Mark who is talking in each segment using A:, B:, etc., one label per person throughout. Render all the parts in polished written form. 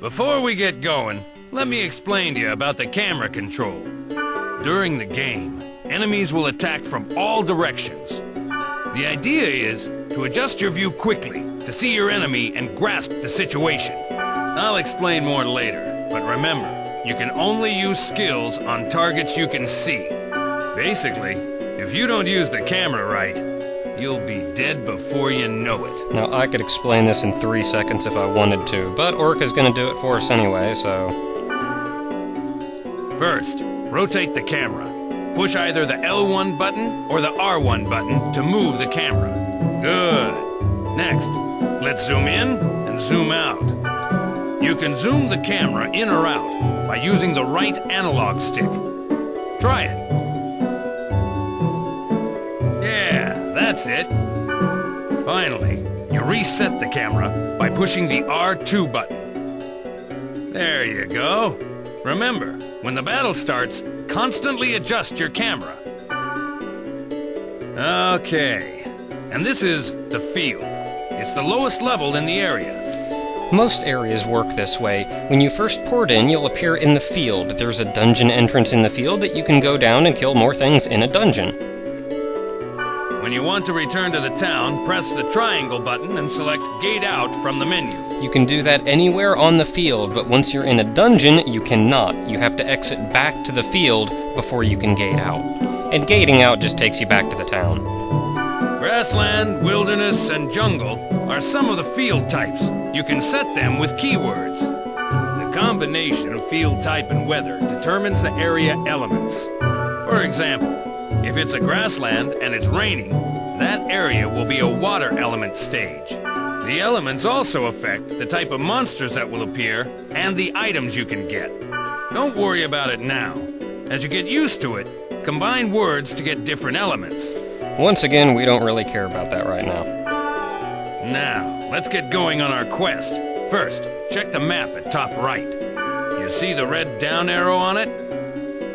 A: Before we get going, let me explain to you about the camera control. During the game, enemies will attack from all directions. The idea is to adjust your view quickly to see your enemy and grasp the situation. I'll explain more later, but remember, you can only use skills on targets you can see. Basically, if you don't use the camera right, you'll be dead before you know it.
B: Now, I could explain this in 3 seconds if I wanted to, but Orca's gonna do it for us anyway, so...
A: First, rotate the camera. Push either the L1 button or the R1 button to move the camera. Good. Next, let's zoom in and zoom out. You can zoom the camera in or out by using the right analog stick. Try it. Yeah, that's it. Finally, you reset the camera by pushing the R2 button. There you go. Remember, when the battle starts, constantly adjust your camera. Okay, and this is the field. It's the lowest level in the area.
B: Most areas work this way. When you first port in, you'll appear in the field. There's a dungeon entrance in the field that you can go down and kill more things in a dungeon.
A: When you want to return to the town, press the triangle button and select Gate Out from the menu.
B: You can do that anywhere on the field, but once you're in a dungeon, you cannot. You have to exit back to the field before you can gate out. And gating out just takes you back to the town.
A: Grassland, wilderness, and jungle are some of the field types. You can set them with keywords. The combination of field type and weather determines the area elements. For example, if it's a grassland and it's raining, that area will be a water element stage. The elements also affect the type of monsters that will appear and the items you can get. Don't worry about it now. As you get used to it, combine words to get different elements.
B: Once again, we don't really care about that right now.
A: Now, let's get going on our quest. First, check the map at top right. You see the red down arrow on it?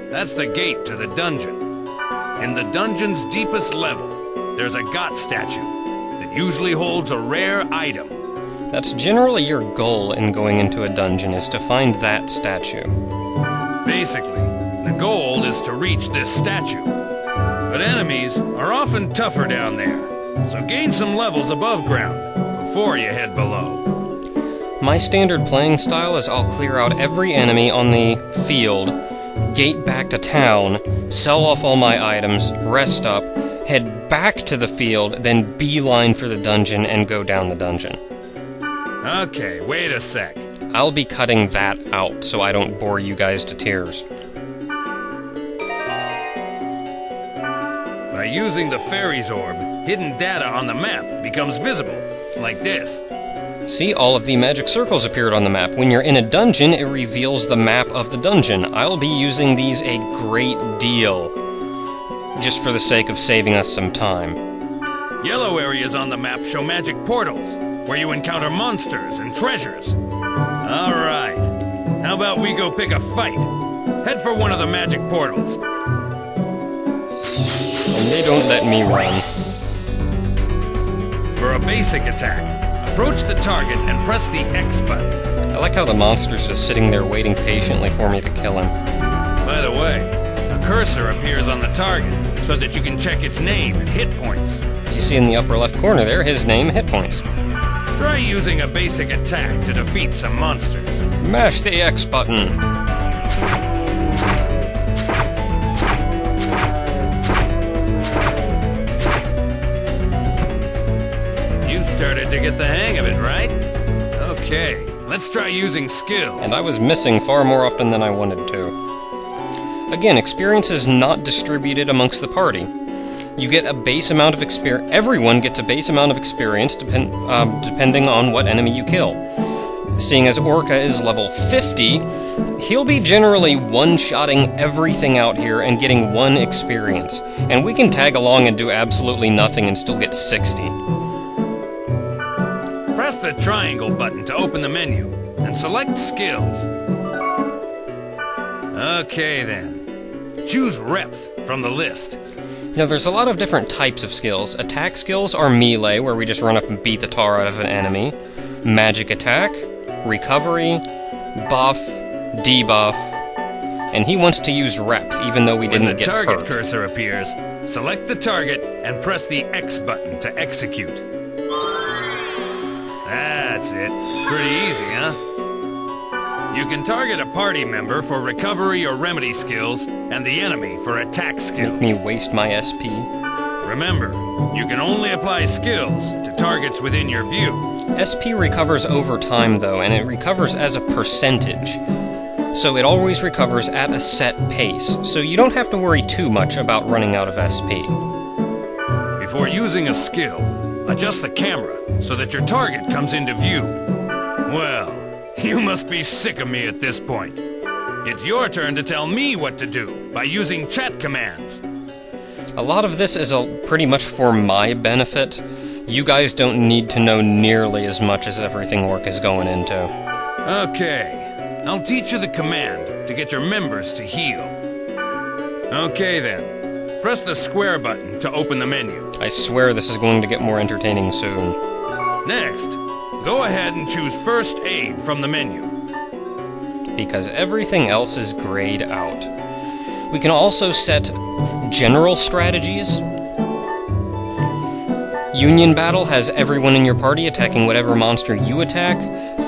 A: That's the gate to the dungeon. In the dungeon's deepest level, there's a God statue that usually holds a rare item.
B: That's generally your goal in going into a dungeon, is to find that statue.
A: Basically, the goal is to reach this statue. But enemies are often tougher down there, so gain some levels above ground before you head below.
B: My standard playing style is I'll clear out every enemy on the field, gate back to town, sell off all my items, rest up, head back to the field, then beeline for the dungeon and go down the dungeon.
A: Okay, wait a sec.
B: I'll be cutting that out so I don't bore you guys to tears.
A: By using the fairy's orb, hidden data on the map becomes visible, like this.
B: See, all of the magic circles appeared on the map. When you're in a dungeon, it reveals the map of the dungeon. I'll be using these a great deal, just for the sake of saving us some time.
A: Yellow areas on the map show magic portals, where you encounter monsters and treasures. Alright, how about we go pick a fight? Head for one of the magic portals.
B: And they don't let me run.
A: For a basic attack, approach the target and press the X button.
B: I like how the monster's just sitting there waiting patiently for me to kill him.
A: By the way, a cursor appears on the target so that you can check its name and hit points.
B: As you see in the upper left corner there, his name, hit points.
A: Try using a basic attack to defeat some monsters.
B: Mash the X button.
A: Started to get the hang of it, right? Okay, let's try using skills.
B: And I was missing far more often than I wanted to. Again, experience is not distributed amongst the party. You get a base amount of experience. Everyone gets a base amount of experience depending on what enemy you kill. Seeing as Orca is level 50, he'll be generally one-shotting everything out here and getting 1 experience. And we can tag along and do absolutely nothing and still get 60.
A: Press the triangle button to open the menu, and select Skills. Okay then. Choose Repth from the list.
B: Now there's a lot of different types of skills. Attack skills are melee, where we just run up and beat the tar out of an enemy. Magic attack, recovery, buff, debuff, and he wants to use rep, even though we didn't get hurt.
A: When the target cursor appears, select the target and press the X button to execute. That's it. Pretty easy, huh? You can target a party member for recovery or remedy skills, and the enemy for attack skills.
B: Make me waste my SP.
A: Remember, you can only apply skills to targets within your view.
B: SP recovers over time, though, and it recovers as a percentage. So it always recovers at a set pace, so you don't have to worry too much about running out of SP.
A: Before using a skill, adjust the camera so that your target comes into view. Well, you must be sick of me at this point. It's your turn to tell me what to do by using chat commands.
B: A lot of this is pretty much for my benefit. You guys don't need to know nearly as much as everything Orc is going into.
A: Okay. I'll teach you the command to get your members to heal. Okay then. Press the square button to open the menu.
B: I swear this is going to get more entertaining soon.
A: Next, go ahead and choose First Aid from the menu.
B: Because everything else is grayed out. We can also set general strategies. Union Battle has everyone in your party attacking whatever monster you attack.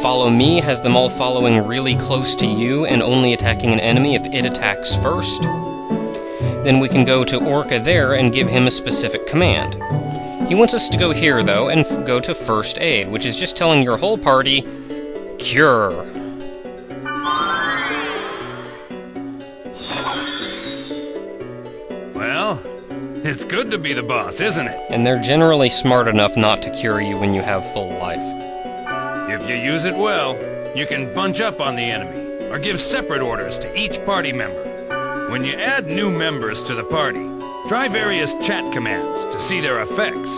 B: Follow Me has them all following really close to you and only attacking an enemy if it attacks first. Then we can go to Orca there and give him a specific command. He wants us to go here, though, and go to First Aid, which is just telling your whole party, Cure.
A: Well, it's good to be the boss, isn't it?
B: And they're generally smart enough not to cure you when you have full life.
A: If you use it well, you can bunch up on the enemy, or give separate orders to each party member. When you add new members to the party, try various chat commands to see their effects.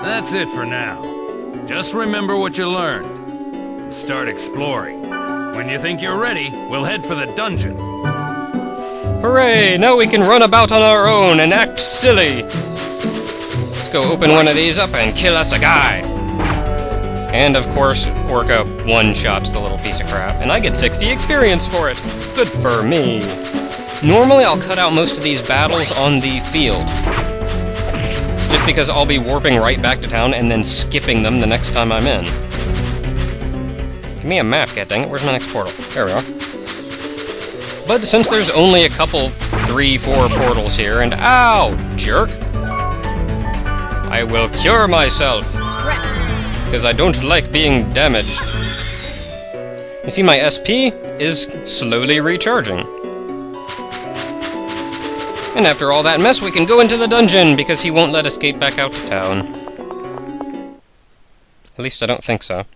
A: That's it for now. Just remember what you learned, and start exploring. When you think you're ready, we'll head for the dungeon.
B: Hooray! Now we can run about on our own and act silly! Let's go open one of these up and kill us a guy! And of course, Orca one-shots the little piece of crap, and I get 60 experience for it! Good for me! Normally I'll cut out most of these battles on the field. Just because I'll be warping right back to town and then skipping them the next time I'm in. Give me a map, god dang it, where's my next portal? There we are. But since there's only a couple, 3, 4 portals here, and ow, jerk! I will cure myself! Because I don't like being damaged. You see, my SP is slowly recharging. And after all that mess, we can go into the dungeon, because he won't let us get back out to town. At least I don't think so.